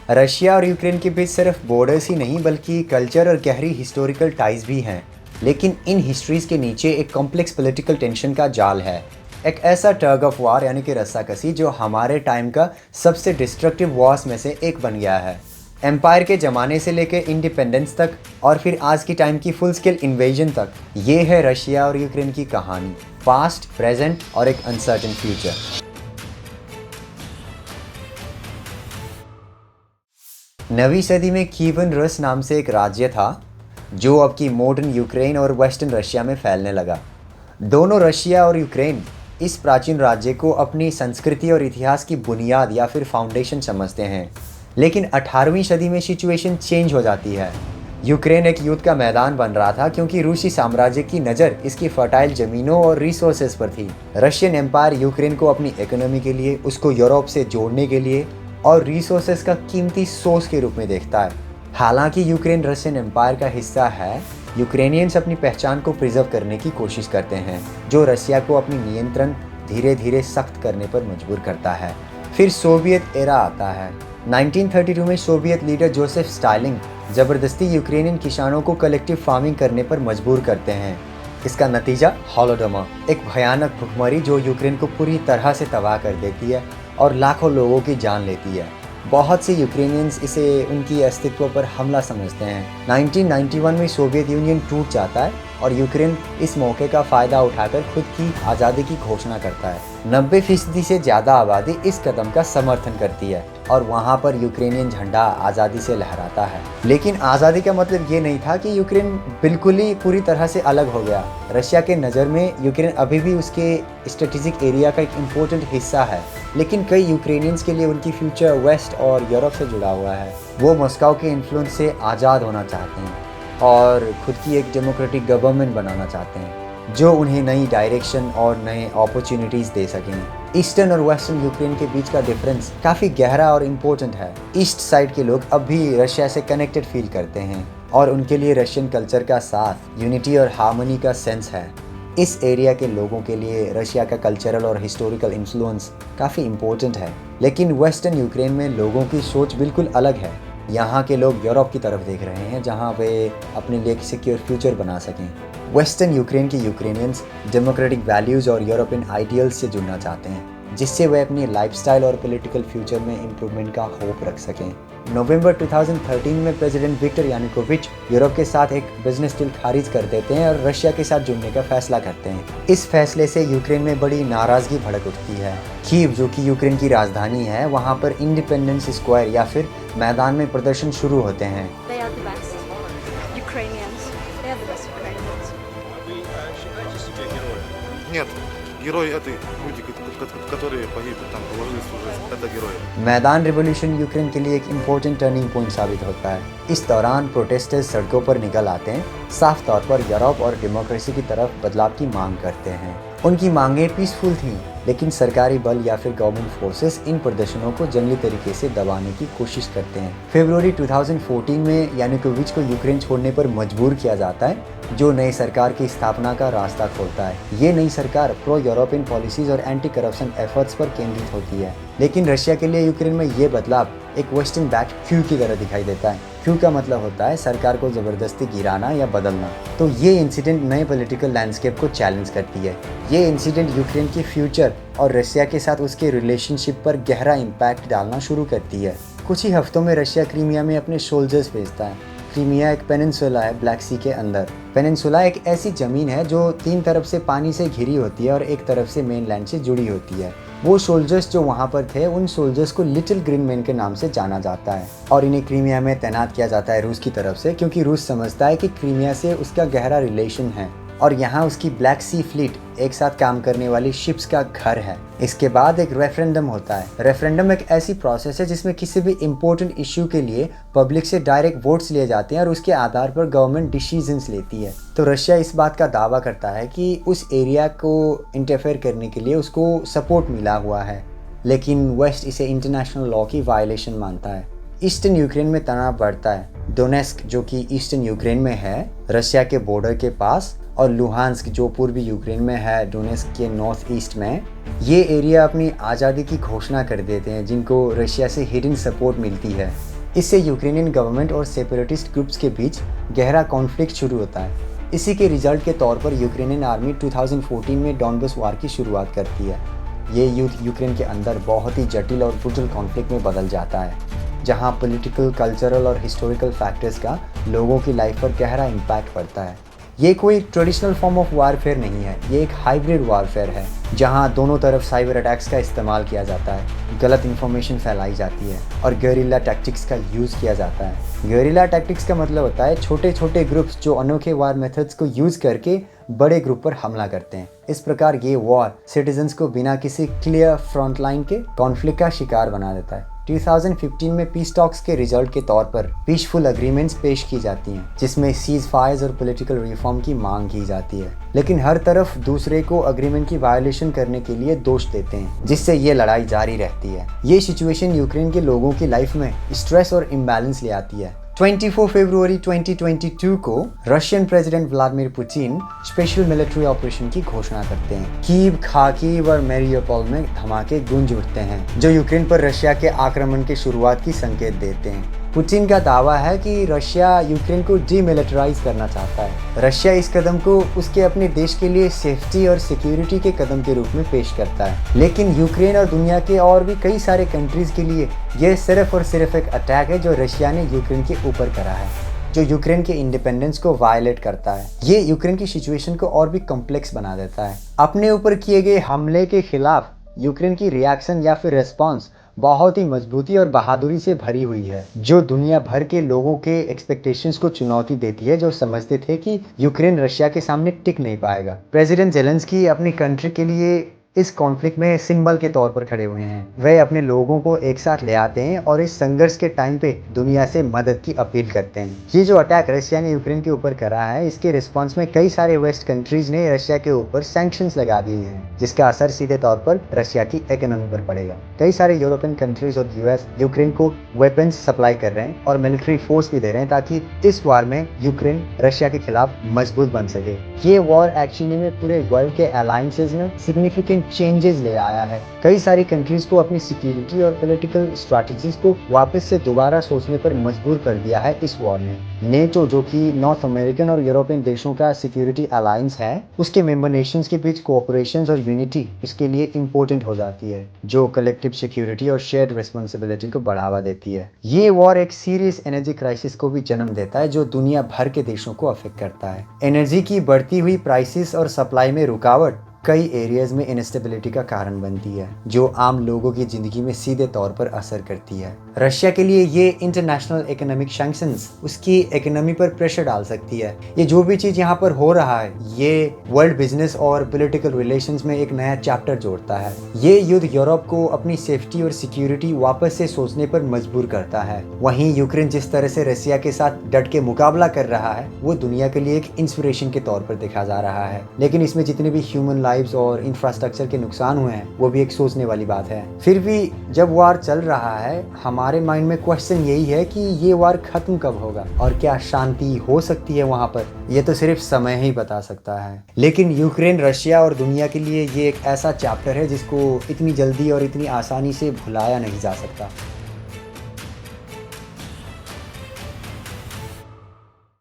Russia और Ukraine के बीच सिर्फ बॉर्डर्स ही नहीं बल्कि कल्चर और गहरी हिस्टोरिकल टाइज भी हैं। लेकिन इन हिस्ट्रीज के नीचे एक कॉम्प्लेक्स पॉलिटिकल टेंशन का जाल है। एक ऐसा टग ऑफ वार यानी कि रस्साकसी जो हमारे टाइम का सबसे डिस्ट्रक्टिव वॉर्स में से एक बन गया है। एम्पायर के ज़माने से लेकर इंडिपेंडेंस तक और फिर आज की टाइम की फुल स्केल इन्वेजन तक, ये है रशिया और यूक्रेन की कहानी। पास्ट, प्रेजेंट और एक अनसर्टेन फ्यूचर। नवीं सदी में कीवन रस नाम से एक राज्य था जो अब की मॉडर्न यूक्रेन और वेस्टर्न रशिया में फैलने लगा। दोनों रशिया और यूक्रेन इस प्राचीन राज्य को अपनी संस्कृति और इतिहास की बुनियाद या फिर फाउंडेशन समझते हैं। लेकिन 18वीं सदी में सिचुएशन चेंज हो जाती है। यूक्रेन एक युद्ध का मैदान बन रहा था क्योंकि रूसी साम्राज्य की नज़र इसकी फर्टाइल ज़मीनों और रिसोर्सेज पर थी। रशियन एम्पायर यूक्रेन को अपनी इकोनॉमी के लिए, उसको यूरोप से जोड़ने के लिए और रिसोर्सेज का कीमती सोर्स के रूप में देखता है। हालांकि यूक्रेन रशियन एम्पायर का हिस्सा है, यूक्रेनियंस अपनी पहचान को प्रिजर्व करने की कोशिश करते हैं, जो रशिया को अपनी नियंत्रण धीरे धीरे सख्त करने पर मजबूर करता है। फिर सोवियत एरा आता है। 1932 में सोवियत लीडर जोसेफ स्टालिन ज़बरदस्ती यूक्रेनियन किसानों को कलेक्टिव फार्मिंग करने पर मजबूर करते हैं। इसका नतीजा हॉलोडोमर, एक भयानक भुखमरी जो यूक्रेन को पूरी तरह से तबाह कर देती है और लाखों लोगों की जान लेती है। बहुत से यूक्रेनियंस इसे उनकी अस्तित्व पर हमला समझते हैं। 1991 में सोवियत यूनियन टूट जाता है और यूक्रेन इस मौके का फ़ायदा उठाकर खुद की आज़ादी की घोषणा करता है। 90% से ज़्यादा आबादी इस कदम का समर्थन करती है और वहाँ पर यूक्रेनियन झंडा आज़ादी से लहराता है। लेकिन आज़ादी का मतलब ये नहीं था कि यूक्रेन बिल्कुल ही पूरी तरह से अलग हो गया। रशिया के नज़र में यूक्रेन अभी भी उसके स्ट्रेटेजिक एरिया का एक इम्पोर्टेंट हिस्सा है, लेकिन कई यूक्रेनियंस के लिए उनकी फ्यूचर वेस्ट और यूरोप से जुड़ा हुआ है। वो मॉस्को के इन्फ्लुएंस से आज़ाद होना चाहते हैं और खुद की एक डेमोक्रेटिक गवर्नमेंट बनाना चाहते हैं जो उन्हें नई डायरेक्शन और नए अपॉर्चुनिटीज़ दे सकें। ईस्टर्न और वेस्टर्न यूक्रेन के बीच का डिफरेंस काफ़ी गहरा और इम्पोर्टेंट है। ईस्ट साइड के लोग अब भी रशिया से कनेक्टेड फील करते हैं और उनके लिए रशियन कल्चर का साथ, यूनिटी और हार्मनी का सेंस है। इस एरिया के लोगों के लिए रशिया का कल्चरल और हिस्टोरिकल इन्फ्लुएंस काफ़ी इम्पोर्टेंट है। लेकिन वेस्टर्न यूक्रेन में लोगों की सोच बिल्कुल अलग है। यहाँ के लोग यूरोप की तरफ देख रहे हैं जहाँ वे अपने लिए एक सिक्योर फ्यूचर बना सकें। वेस्टर्न यूक्रेन के यूक्रेनियंस डेमोक्रेटिक वैल्यूज़ और यूरोपियन आइडियल्स से जुड़ना चाहते हैं, जिससे वे अपनी लाइफस्टाइल और पॉलिटिकल फ्यूचर में इम्प्रूवमेंट का होप रख सकें। नवंबर 2013 में प्रेसिडेंट विक्टर यानुकोविच यूरोप के साथ एक बिजनेस डील खारिज कर देते हैं और रशिया के साथ जुड़ने का फैसला करते हैं। इस फैसले से यूक्रेन में बड़ी नाराज़गी भड़क उठती है। कीव, जो कि यूक्रेन की राजधानी है, वहाँ पर इंडिपेंडेंस स्क्वायर या फिर मैदान में प्रदर्शन शुरू होते हैं। मैदान रिवॉल्यूशन यूक्रेन के लिए एक इम्पोर्टेंट टर्निंग पॉइंट साबित होता है। इस दौरान प्रोटेस्टर्स सड़कों पर निकल आते हैं, साफ तौर पर यूरोप और डेमोक्रेसी की तरफ बदलाव की मांग करते हैं। उनकी मांगें पीसफुल थीं, लेकिन सरकारी बल या फिर गवर्नमेंट फोर्सेस इन प्रदर्शनों को जंगली तरीके से दबाने की कोशिश करते हैं। फरवरी 2014 में यानुकोविच को यूक्रेन छोड़ने पर मजबूर किया जाता है, जो नई सरकार की स्थापना का रास्ता खोलता है। ये नई सरकार प्रो यूरोपियन पॉलिसीज और एंटी करप्शन एफर्ट्स पर केंद्रित होती है। लेकिन रशिया के लिए यूक्रेन में ये बदलाव एक वेस्टर्न बैक क्यू की तरह दिखाई देता है। क्यू का मतलब होता है सरकार को ज़बरदस्ती गिराना या बदलना। तो ये इंसिडेंट नए पॉलिटिकल लैंडस्केप को चैलेंज करती है। ये इंसिडेंट यूक्रेन के फ्यूचर और रशिया के साथ उसके रिलेशनशिप पर गहरा इम्पैक्ट डालना शुरू करती है। कुछ ही हफ्तों में रशिया क्रीमिया में अपने सोल्जर्स भेजता है। क्रीमिया एक पेनिनसुला है ब्लैक सी के अंदर। पेनिनसुला एक ऐसी ज़मीन है जो तीन तरफ से पानी से घिरी होती है और एक तरफ से मेनलैंड से जुड़ी होती है। वो सोल्जर्स जो वहाँ पर थे, उन सोल्जर्स को लिटिल ग्रीन मैन के नाम से जाना जाता है और इन्हें क्रीमिया में तैनात किया जाता है रूस की तरफ से, क्योंकि रूस समझता है कि क्रीमिया से उसका गहरा रिलेशन है और यहाँ उसकी ब्लैक सी फ्लीट एक साथ काम करने वाली शिप्स का घर है। इसके बाद एक रेफरेंडम होता है। रेफरेंडम एक ऐसी प्रोसेस है जिसमें किसी भी इम्पोर्टेंट इश्यू के लिए पब्लिक से डायरेक्ट वोट्स लिए जाते हैं और उसके आधार पर गवर्नमेंट डिसीजंस लेती है। तो रशिया इस बात का दावा करता है कि उस एरिया को इंटरफेयर करने के लिए उसको सपोर्ट मिला हुआ है, लेकिन वेस्ट इसे इंटरनेशनल लॉ की वायलेशन मानता है। ईस्टर्न यूक्रेन में तनाव बढ़ता है। डोनेस्क, जो कि ईस्टर्न यूक्रेन में है, रशिया के बॉर्डर के पास, और लुहांस्क, जो पूर्वी यूक्रेन में है, डोनेस्क के नॉर्थ ईस्ट में, ये एरिया अपनी आज़ादी की घोषणा कर देते हैं, जिनको रशिया से हिडन सपोर्ट मिलती है। इससे यूक्रेनियन गवर्नमेंट और सेपरेटिस्ट ग्रुप्स के बीच गहरा कॉन्फ्लिक्ट शुरू होता है। इसी के रिजल्ट के तौर पर यूक्रेनियन आर्मी 2014 में डॉनबस वार की शुरुआत करती है। ये युद्ध यूक्रेन के अंदर बहुत ही जटिल और ब्रूटल कॉन्फ्लिक्ट में बदल जाता है, जहां पॉलिटिकल, कल्चरल और हिस्टोरिकल फैक्टर्स का लोगों की लाइफ पर गहरा इम्पैक्ट पड़ता है। ये कोई ट्रेडिशनल फॉर्म ऑफ वारफेयर नहीं है, ये एक हाइब्रिड वारफेयर है जहां दोनों तरफ साइबर अटैक्स का इस्तेमाल किया जाता है, गलत इन्फॉर्मेशन फैलाई जाती है और गेरिल्ला टैक्टिक्स का यूज़ किया जाता है। गेरिल्ला टैक्टिक्स का मतलब होता है छोटे छोटे ग्रुप्स जो अनोखे वार मेथड्स को यूज़ करके बड़े ग्रुप पर हमला करते हैं। इस प्रकार ये वॉर सिटीजन्स को बिना किसी क्लियर फ्रंट लाइन के कॉन्फ्लिक्ट का शिकार बना देता है। 2015 में पीस टॉक्स के रिजल्ट के तौर पर पीसफुल अग्रीमेंट्स पेश की जाती हैं, जिसमें सीज फायर्स और पॉलिटिकल रिफॉर्म की मांग की जाती है, लेकिन हर तरफ दूसरे को अग्रीमेंट की वायलेशन करने के लिए दोष देते हैं, जिससे ये लड़ाई जारी रहती है। ये सिचुएशन यूक्रेन के लोगों की लाइफ में स्ट्रेस और इम्बैलेंस ले आती है। 24 फरवरी 2022 को Russian president Vladimir Putin special military operation की घोषणा करते हैं। कीव, खार्किव और मैरियोपोल में धमाके गूंज उठते हैं, जो यूक्रेन पर रशिया के आक्रमण की शुरुआत की संकेत देते हैं। पुतिन का दावा है कि रशिया यूक्रेन को डीमिलिटराइज करना चाहता है। रशिया इस कदम को उसके अपने देश के लिए सेफ्टी और सिक्योरिटी के कदम के रूप में पेश करता है, लेकिन यूक्रेन और दुनिया के और भी कई सारे कंट्रीज के लिए यह सिर्फ और सिर्फ एक अटैक है जो रशिया ने यूक्रेन के ऊपर करा है, जो यूक्रेन के इंडिपेंडेंस को वायलेट करता है। ये यूक्रेन की सिचुएशन को और भी कॉम्प्लेक्स बना देता है। अपने ऊपर किए गए हमले के खिलाफ यूक्रेन की रिएक्शन या फिर रिस्पॉन्स बहुत ही मजबूती और बहादुरी से भरी हुई है, जो दुनिया भर के लोगों के एक्सपेक्टेशंस को चुनौती देती है, जो समझते थे कि यूक्रेन रशिया के सामने टिक नहीं पाएगा। प्रेसिडेंट जेलेंस्की अपनी कंट्री के लिए इस कॉन्फ्लिक्ट में सिंबल के तौर पर खड़े हुए हैं। वे अपने लोगों को एक साथ ले आते हैं और इस संघर्ष के टाइम पे दुनिया से मदद की अपील करते हैं। ये जो अटैक रशिया ने यूक्रेन के ऊपर करा है, इसके रिस्पांस में कई सारे वेस्ट कंट्रीज ने रशिया के ऊपर सैंक्शंस लगा दिए हैं, जिसका असर सीधे तौर पर रशिया की इकोनॉमी पर पड़ेगा। कई सारे यूरोपियन कंट्रीज और यूएस यूक्रेन को वेपन्स सप्लाई कर रहे हैं और मिलिट्री फोर्स भी दे रहे हैं, ताकि इस वार में यूक्रेन रशिया के खिलाफ मजबूत बन सके। ये वॉर एक्चुअली में पूरे वर्ल्ड के अलायंसेस में सिग्निफिकेंट चेंजेस ले आया है। कई सारी कंट्रीज को अपनी सिक्योरिटी और पॉलिटिकल स्ट्रैटेजीज को वापस से दोबारा सोचने पर मजबूर कर दिया है इस वॉर ने। नेटो, जो कि नॉर्थ अमेरिकन और यूरोपियन देशों का सिक्योरिटी अलायंस है, उसके मेंबर नेशंस के बीच कोऑपरेशन और यूनिटी इसके लिए इम्पोर्टेंट हो जाती है, जो कलेक्टिव सिक्योरिटी और शेयर्ड रिस्पॉन्सिबिलिटी को बढ़ावा देती है। ये वॉर एक सीरियस एनर्जी क्राइसिस को भी जन्म देता है, जो दुनिया भर के देशों को अफेक्ट करता है। एनर्जी की बढ़ती हुई प्राइसेस और सप्लाई में रुकावट कई एरियाज में इनस्टेबिलिटी का कारण बनती है, जो आम लोगों की जिंदगी में सीधे तौर पर असर करती है। रशिया के लिए ये इंटरनेशनल इकोनॉमिक सैंक्शंस उसकी इकोनॉमी पर प्रेशर डाल सकती है। ये जो भी चीज़ यहाँ पर हो रहा है, ये वर्ल्ड बिजनेस और पॉलिटिकल रिलेशंस में एक नया चैप्टर जोड़ता है। ये युद्ध यूरोप को अपनी सेफ्टी और सिक्योरिटी वापस से सोचने पर मजबूर करता है। वहीं यूक्रेन जिस तरह से रशिया के साथ डट के मुकाबला कर रहा है, वो दुनिया के लिए एक इंस्पिरेशन के तौर पर देखा जा रहा है। लेकिन इसमें जितने भी ह्यूमन लाइव्स और इंफ्रास्ट्रक्चर के नुकसान हुए हैं, वो भी एक सोचने वाली बात है। फिर भी जब वार चल रहा है, हमारे माइंड में क्वेश्चन यही है कि ये वार खत्म कब होगा और क्या शांति हो सकती है वहां पर? ये तो सिर्फ समय ही बता सकता है। लेकिन यूक्रेन, रशिया और दुनिया के लिए ये एक ऐसा चैप्टर है जिसको इतनी जल्दी और इतनी आसानी से भुलाया नहीं जा सकता।